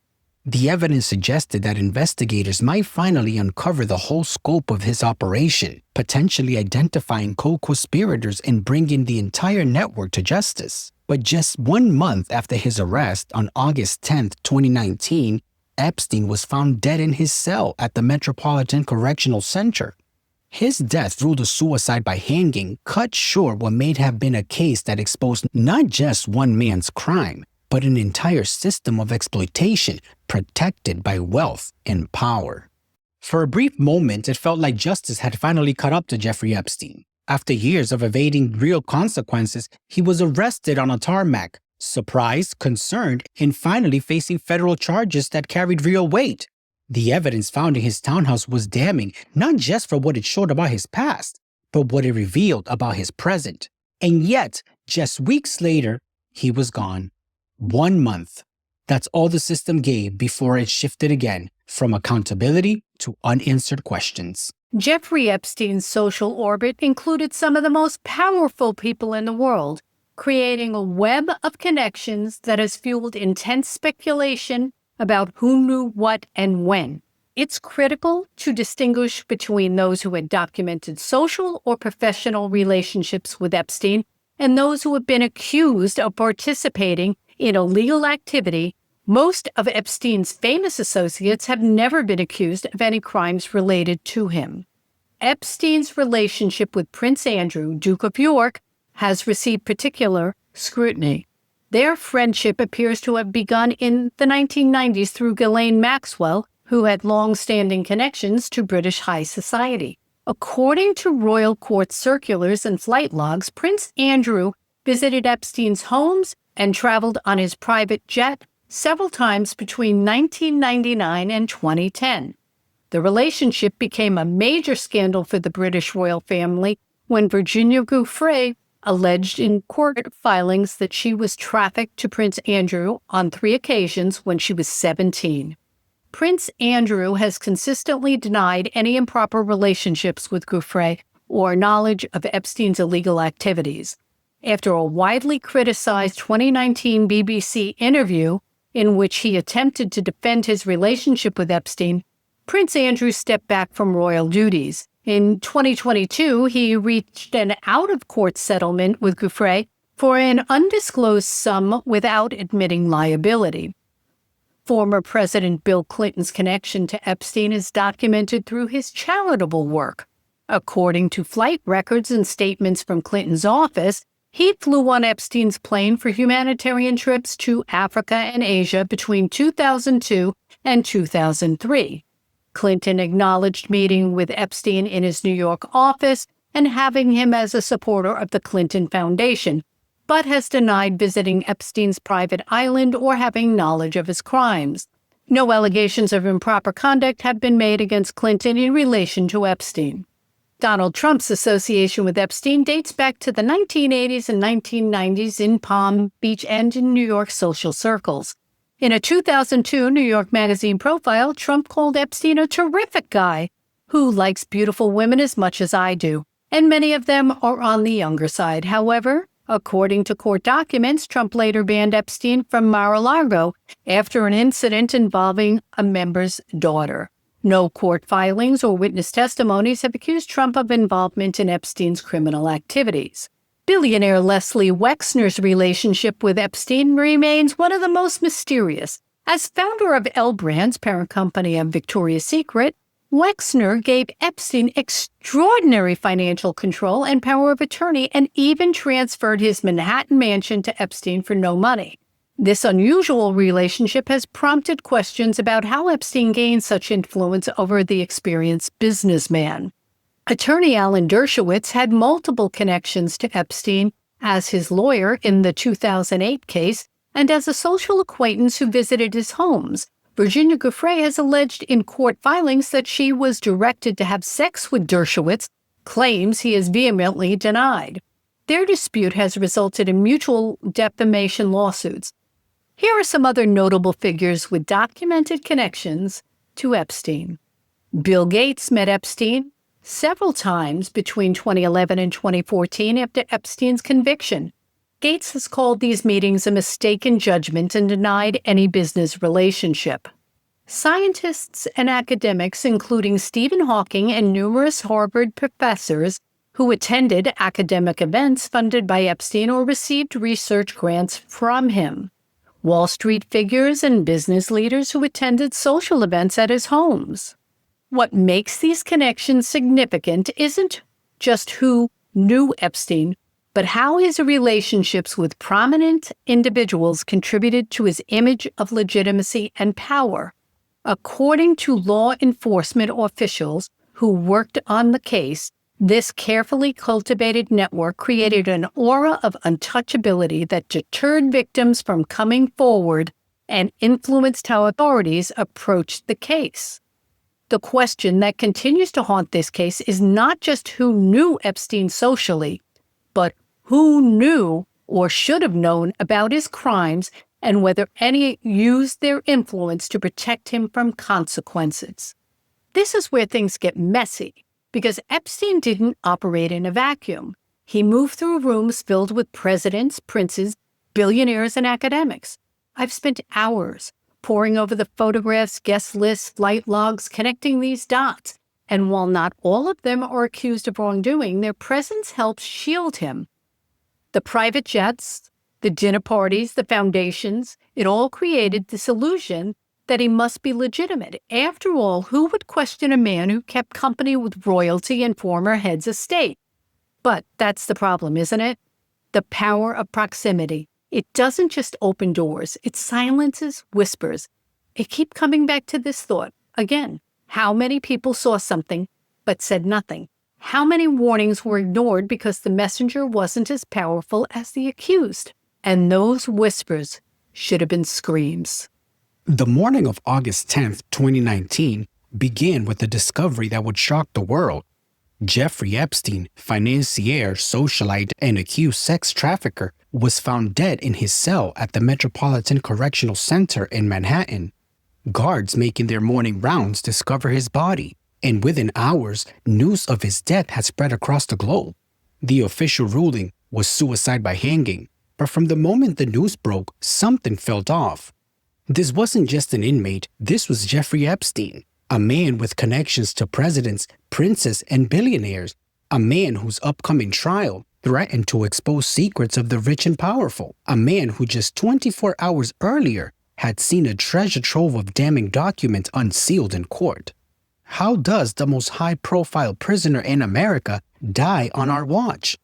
The evidence suggested that investigators might finally uncover the whole scope of his operation, potentially identifying co-conspirators and bringing the entire network to justice. But just 1 month after his arrest on August 10, 2019, Epstein was found dead in his cell at the Metropolitan Correctional Center. His death ruled a suicide by hanging cut short what may have been a case that exposed not just one man's crime, but an entire system of exploitation protected by wealth and power. For a brief moment, it felt like justice had finally caught up to Jeffrey Epstein. After years of evading real consequences, he was arrested on a tarmac, surprised, concerned, and finally facing federal charges that carried real weight. The evidence found in his townhouse was damning, not just for what it showed about his past, but what it revealed about his present. And yet, just weeks later, he was gone. 1 month. That's all the system gave before it shifted again, from accountability to unanswered questions. Jeffrey Epstein's social orbit included some of the most powerful people in the world, creating a web of connections that has fueled intense speculation about who knew what and when. It's critical to distinguish between those who had documented social or professional relationships with Epstein and those who have been accused of participating in illegal activity. Most of Epstein's famous associates have never been accused of any crimes related to him. Epstein's relationship with Prince Andrew, Duke of York, has received particular scrutiny. Their friendship appears to have begun in the 1990s through Ghislaine Maxwell, who had long-standing connections to British high society. According to royal court circulars and flight logs, Prince Andrew visited Epstein's homes and traveled on his private jet several times between 1999 and 2010. The relationship became a major scandal for the British royal family when Virginia Giuffre alleged in court filings that she was trafficked to Prince Andrew on 3 occasions when she was 17. Prince Andrew has consistently denied any improper relationships with Giuffre or knowledge of Epstein's illegal activities. After a widely criticized 2019 BBC interview in which he attempted to defend his relationship with Epstein, Prince Andrew stepped back from royal duties. In 2022, he reached an out-of-court settlement with Giuffre for an undisclosed sum without admitting liability. Former President Bill Clinton's connection to Epstein is documented through his charitable work. According to flight records and statements from Clinton's office, he flew on Epstein's plane for humanitarian trips to Africa and Asia between 2002 and 2003. Clinton acknowledged meeting with Epstein in his New York office and having him as a supporter of the Clinton Foundation, but has denied visiting Epstein's private island or having knowledge of his crimes. No allegations of improper conduct have been made against Clinton in relation to Epstein. Donald Trump's association with Epstein dates back to the 1980s and 1990s in Palm Beach and in New York social circles. In a 2002 New York Magazine profile, Trump called Epstein a terrific guy who likes beautiful women as much as I do, and many of them are on the younger side. However, according to court documents, Trump later banned Epstein from Mar-a-Lago after an incident involving a member's daughter. No court filings or witness testimonies have accused Trump of involvement in Epstein's criminal activities. Billionaire Leslie Wexner's relationship with Epstein remains one of the most mysterious. As founder of L Brands, parent company of Victoria's Secret, Wexner gave Epstein extraordinary financial control and power of attorney and even transferred his Manhattan mansion to Epstein for no money. This unusual relationship has prompted questions about how Epstein gained such influence over the experienced businessman. Attorney Alan Dershowitz had multiple connections to Epstein as his lawyer in the 2008 case and as a social acquaintance who visited his homes. Virginia Giuffre has alleged in court filings that she was directed to have sex with Dershowitz, claims he has vehemently denied. Their dispute has resulted in mutual defamation lawsuits. Here are some other notable figures with documented connections to Epstein. Bill Gates met Epstein several times between 2011 and 2014 after Epstein's conviction. Gates has called these meetings a mistaken judgment and denied any business relationship. Scientists and academics, including Stephen Hawking and numerous Harvard professors who attended academic events funded by Epstein or received research grants from him. Wall Street figures and business leaders who attended social events at his homes. What makes these connections significant isn't just who knew Epstein, but how his relationships with prominent individuals contributed to his image of legitimacy and power. According to law enforcement officials who worked on the case, this carefully cultivated network created an aura of untouchability that deterred victims from coming forward and influenced how authorities approached the case. The question that continues to haunt this case is not just who knew Epstein socially, but who knew or should have known about his crimes and whether any used their influence to protect him from consequences. This is where things get messy, because Epstein didn't operate in a vacuum. He moved through rooms filled with presidents, princes, billionaires, and academics. I've spent hours poring over the photographs, guest lists, flight logs, connecting these dots. And while not all of them are accused of wrongdoing, their presence helps shield him. The private jets, the dinner parties, the foundations, it all created this illusion that he must be legitimate. After all, who would question a man who kept company with royalty and former heads of state? But that's the problem, isn't it? The power of proximity. It doesn't just open doors, it silences whispers. I keep coming back to this thought. Again, how many people saw something but said nothing? How many warnings were ignored because the messenger wasn't as powerful as the accused? And those whispers should have been screams. The morning of August 10th, 2019, began with a discovery that would shock the world. Jeffrey Epstein, financier, socialite, and accused sex trafficker, was found dead in his cell at the Metropolitan Correctional Center in Manhattan. Guards making their morning rounds discover his body, and within hours, news of his death had spread across the globe. The official ruling was suicide by hanging, but from the moment the news broke, something felt off. This wasn't just an inmate, this was Jeffrey Epstein, a man with connections to presidents, princes, and billionaires, a man whose upcoming trial threatened to expose secrets of the rich and powerful, a man who just 24 hours earlier had seen a treasure trove of damning documents unsealed in court. How does the most high-profile prisoner in America die on our watch?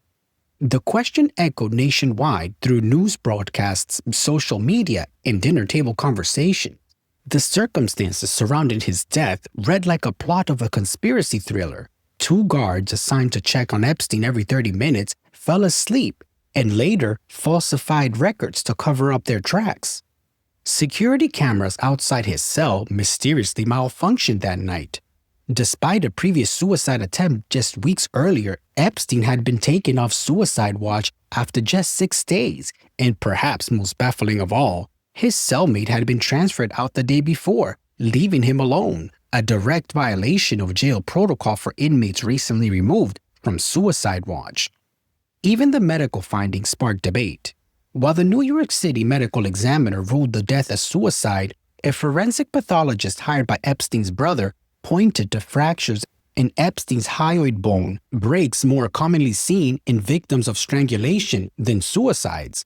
The question echoed nationwide through news broadcasts, social media, and dinner table conversation. The circumstances surrounding his death read like a plot of a conspiracy thriller. 2 guards assigned to check on Epstein every 30 minutes fell asleep and later falsified records to cover up their tracks. Security cameras outside his cell mysteriously malfunctioned that night. Despite a previous suicide attempt just weeks earlier, Epstein had been taken off suicide watch after just 6 days, and perhaps most baffling of all, his cellmate had been transferred out the day before, leaving him alone, a direct violation of jail protocol for inmates recently removed from suicide watch. Even the medical findings sparked debate. While the New York City medical examiner ruled the death as suicide, a forensic pathologist hired by Epstein's brother pointed to fractures in Epstein's hyoid bone, breaks more commonly seen in victims of strangulation than suicides.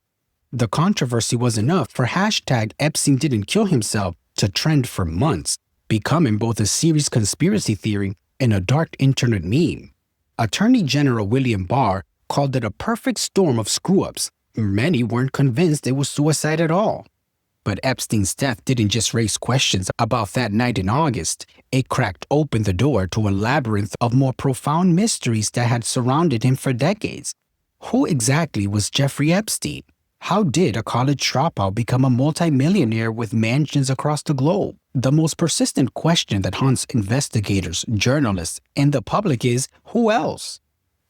The controversy was enough for hashtag Epstein didn't kill himself to trend for months, becoming both a serious conspiracy theory and a dark internet meme. Attorney General William Barr called it a perfect storm of screw-ups. Many weren't convinced it was suicide at all. But Epstein's death didn't just raise questions about that night in August. It cracked open the door to a labyrinth of more profound mysteries that had surrounded him for decades. Who exactly was Jeffrey Epstein? How did a college dropout become a multimillionaire with mansions across the globe? The most persistent question that haunts investigators, journalists, and the public is, who else?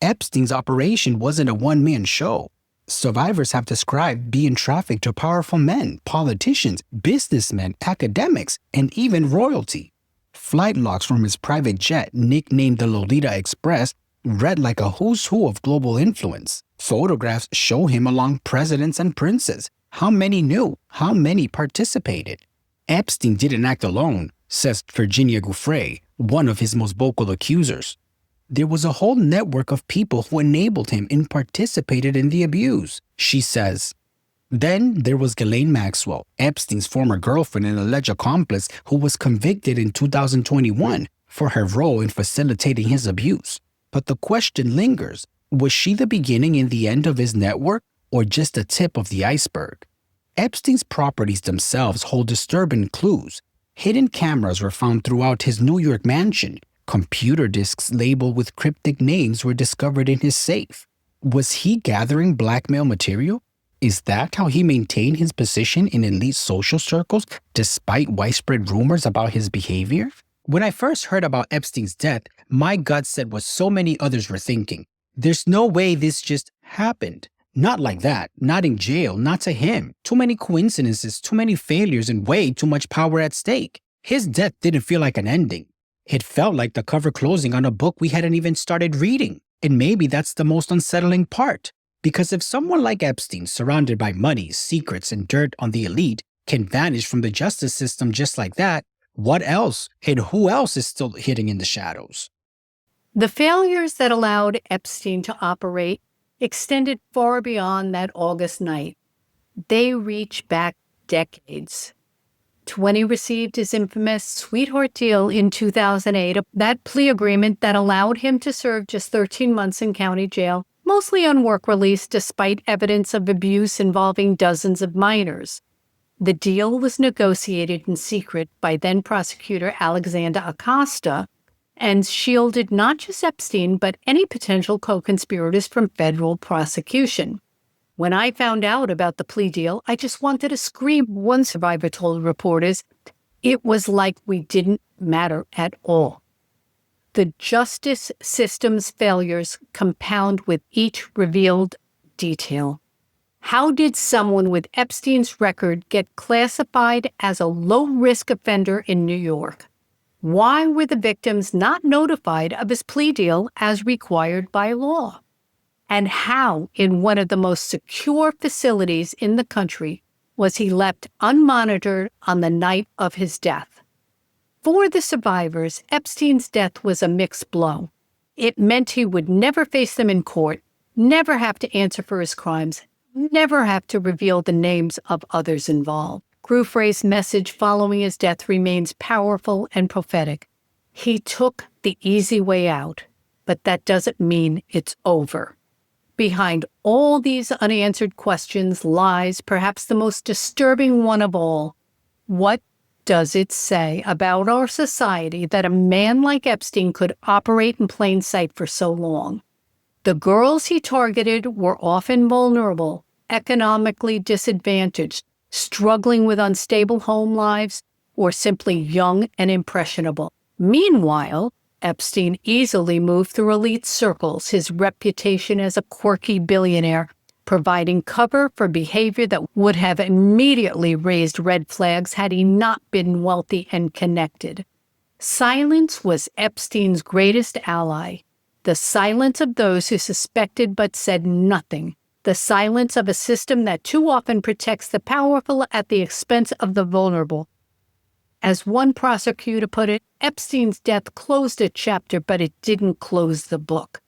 Epstein's operation wasn't a one-man show. Survivors have described being trafficked to powerful men, politicians, businessmen, academics, and even royalty. Flight logs from his private jet, nicknamed the Lolita Express, read like a who's who of global influence. Photographs show him along presidents and princes. How many knew? How many participated? Epstein didn't act alone, says Virginia Giuffre, one of his most vocal accusers. There was a whole network of people who enabled him and participated in the abuse, she says. Then there was Ghislaine Maxwell, Epstein's former girlfriend and alleged accomplice, who was convicted in 2021 for her role in facilitating his abuse. But the question lingers, was she the beginning and the end of his network, or just the tip of the iceberg? Epstein's properties themselves hold disturbing clues. Hidden cameras were found throughout his New York mansion. Computer disks labeled with cryptic names were discovered in his safe. Was he gathering blackmail material? Is that how he maintained his position in elite social circles despite widespread rumors about his behavior? When I first heard about Epstein's death, my gut said what so many others were thinking. There's no way this just happened. Not like that. Not in jail. Not to him. Too many coincidences, too many failures, and way too much power at stake. His death didn't feel like an ending. It felt like the cover closing on a book we hadn't even started reading. And maybe that's the most unsettling part. Because if someone like Epstein, surrounded by money, secrets, and dirt on the elite, can vanish from the justice system just like that, what else and who else is still hidden in the shadows? The failures that allowed Epstein to operate extended far beyond that August night. They reach back decades. When he received his infamous sweetheart deal in 2008, that plea agreement that allowed him to serve just 13 months in county jail, mostly on work release despite evidence of abuse involving dozens of minors. The deal was negotiated in secret by then-prosecutor Alexander Acosta, and shielded not just Epstein, but any potential co-conspirators from federal prosecution. When I found out about the plea deal, I just wanted to scream. One survivor told reporters, it was like we didn't matter at all. The justice system's failures compound with each revealed detail. How did someone with Epstein's record get classified as a low-risk offender in New York? Why were the victims not notified of his plea deal as required by law? And how, in one of the most secure facilities in the country, was he left unmonitored on the night of his death? For the survivors, Epstein's death was a mixed blow. It meant he would never face them in court, never have to answer for his crimes, never have to reveal the names of others involved. Giuffre's message following his death remains powerful and prophetic. He took the easy way out, but that doesn't mean it's over. Behind all these unanswered questions lies perhaps the most disturbing one of all. What does it say about our society that a man like Epstein could operate in plain sight for so long? The girls he targeted were often vulnerable, economically disadvantaged, struggling with unstable home lives, or simply young and impressionable. Meanwhile, Epstein easily moved through elite circles, his reputation as a quirky billionaire, providing cover for behavior that would have immediately raised red flags had he not been wealthy and connected. Silence was Epstein's greatest ally. The silence of those who suspected but said nothing. The silence of a system that too often protects the powerful at the expense of the vulnerable. As one prosecutor put it, Epstein's death closed a chapter, but it didn't close the book.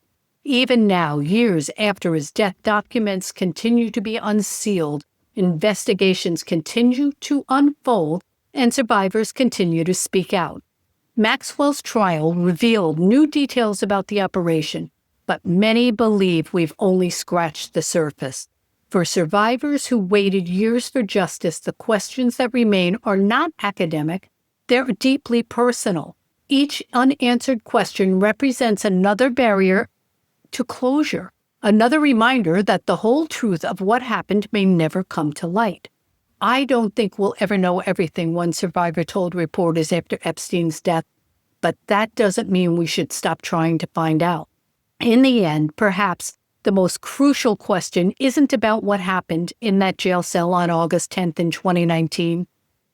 Even now, years after his death, documents continue to be unsealed, investigations continue to unfold, and survivors continue to speak out. Maxwell's trial revealed new details about the operation, but many believe we've only scratched the surface. For survivors who waited years for justice, the questions that remain are not academic, they're deeply personal. Each unanswered question represents another barrier to closure, another reminder that the whole truth of what happened may never come to light. I don't think we'll ever know everything, one survivor told reporters after Epstein's death, but that doesn't mean we should stop trying to find out. In the end, perhaps the most crucial question isn't about what happened in that jail cell on August 10th in 2019.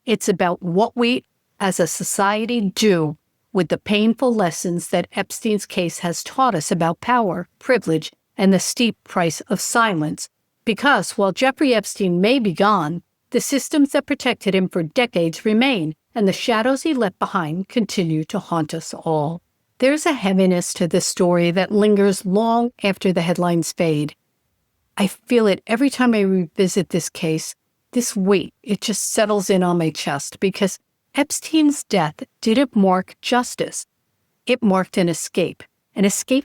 It's about what we, as a society, do with the painful lessons that Epstein's case has taught us about power, privilege, and the steep price of silence. Because while Jeffrey Epstein may be gone, the systems that protected him for decades remain, and the shadows he left behind continue to haunt us all. There's a heaviness to this story that lingers long after the headlines fade. I feel it every time I revisit this case. This weight, it just settles in on my chest because Epstein's death didn't mark justice. It marked an escape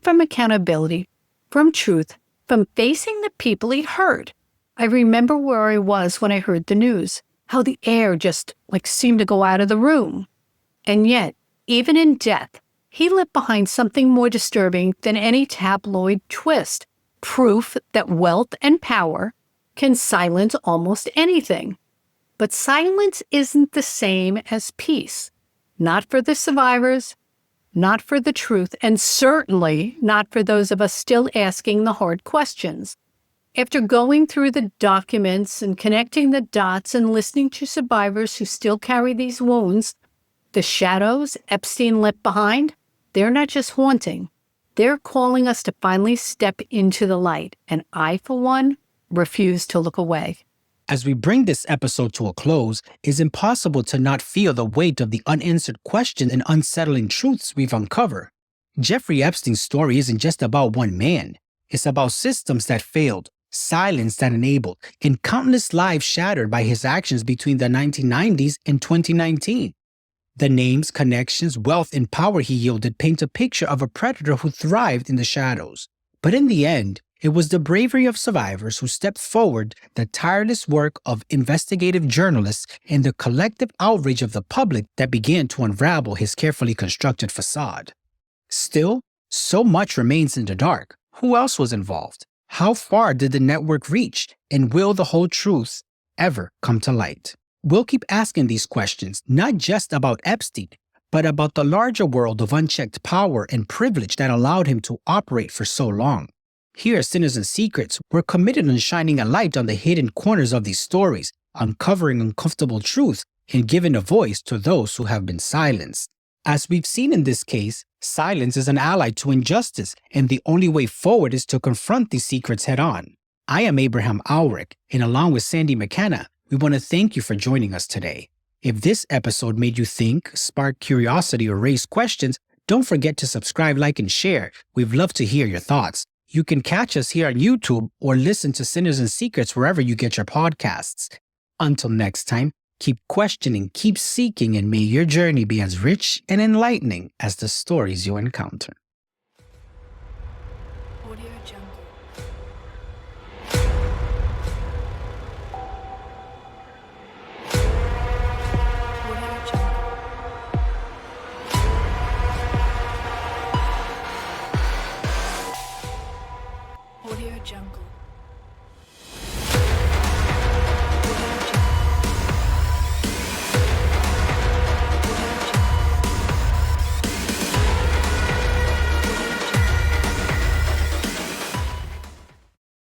from accountability, from truth, from facing the people he hurt. I remember where I was when I heard the news, how the air just seemed to go out of the room. And yet, even in death, he left behind something more disturbing than any tabloid twist, proof that wealth and power can silence almost anything. But silence isn't the same as peace. Not for the survivors, not for the truth, and certainly not for those of us still asking the hard questions. After going through the documents and connecting the dots and listening to survivors who still carry these wounds, the shadows Epstein left behind, they're not just haunting. They're calling us to finally step into the light, and I, for one, refuse to look away. As we bring this episode to a close, it's impossible to not feel the weight of the unanswered questions and unsettling truths we've uncovered. Jeffrey Epstein's story isn't just about one man. It's about systems that failed, silence that enabled, and countless lives shattered by his actions between the 1990s and 2019. The names, connections, wealth, and power he yielded paint a picture of a predator who thrived in the shadows. But in the end, it was the bravery of survivors who stepped forward, the tireless work of investigative journalists, and the collective outrage of the public that began to unravel his carefully constructed facade. Still, so much remains in the dark. Who else was involved? How far did the network reach? And will the whole truth ever come to light? We'll keep asking these questions, not just about Epstein, but about the larger world of unchecked power and privilege that allowed him to operate for so long. Here at Sinners and Secrets, we're committed on shining a light on the hidden corners of these stories, uncovering uncomfortable truth, and giving a voice to those who have been silenced. As we've seen in this case, silence is an ally to injustice, and the only way forward is to confront these secrets head-on. I am Abraham Alric, and along with Sandy McKenna, we want to thank you for joining us today. If this episode made you think, spark curiosity, or raise questions, don't forget to subscribe, like, and share. We'd love to hear your thoughts. You can catch us here on YouTube or listen to Sinners and Secrets wherever you get your podcasts. Until next time, keep questioning, keep seeking, and may your journey be as rich and enlightening as the stories you encounter.